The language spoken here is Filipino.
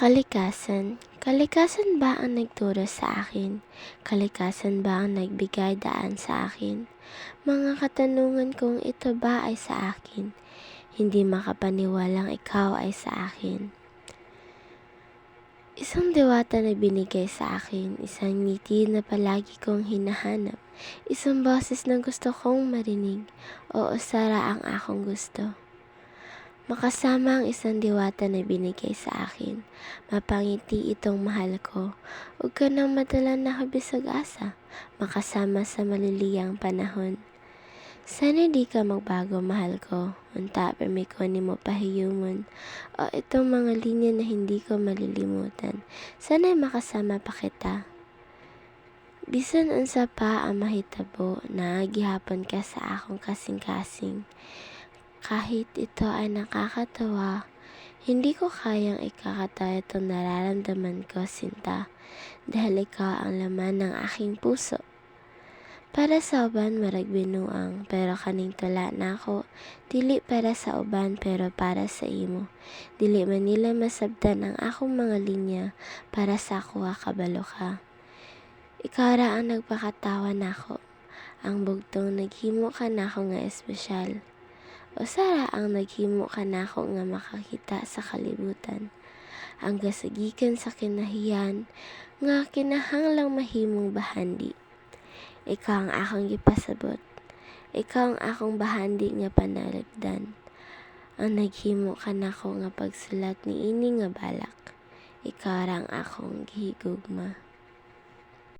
Kalikasan. Kalikasan ba ang nagturo sa akin? Kalikasan ba ang nagbigay daan sa akin? Mga katanungan kong ito ba ay sa akin? Hindi makapaniwalang ikaw ay sa akin. Isang diwata na binigay sa akin, isang ngiti na palagi kong hinahanap, isang boses na gusto kong marinig, oo Sara ang akong gusto. Makasama ang isang diwata na binigay sa akin. Mapangiti itong mahal ko. Huwag ka nang madala na kabisag asa. Makasama sa maliliyang panahon. Sana di ka magbago mahal ko. Unta permi ko ni mo pahiyumon. O itong mga linya na hindi ko malilimutan. Sana'y makasama pa kita. Bisan unsa pa ang mahitabo na gihapon ka sa akong kasing-kasing. Kahit ito ay nakakatawa, hindi ko kayang ikakataya itong nararamdaman ko, Sinta, dahil ikaw ang laman ng aking puso. Para sa uban marag binuang, pero kaning tula na ako, dili para sa uban pero para sa imo. Dili man nila masabdan ang akong mga linya, para sa ako kabalo ka. Ikaw ra ang nagpakatawa nako, ang bugtong naghimo ka nako nga espesyal. O Sara ang naghimo ka nako nga makakita sa kalibutan. Ang gasagikan sa kinahiyan nga kinahanglang mahimong bahandi. Ikaw ang akong gipasabot. Ikaw ang akong bahandi nga panalagdan. Ang naghimo ka nako nga pagsulat ni ini nga balak. Ikaw ra ang akong gihigugma.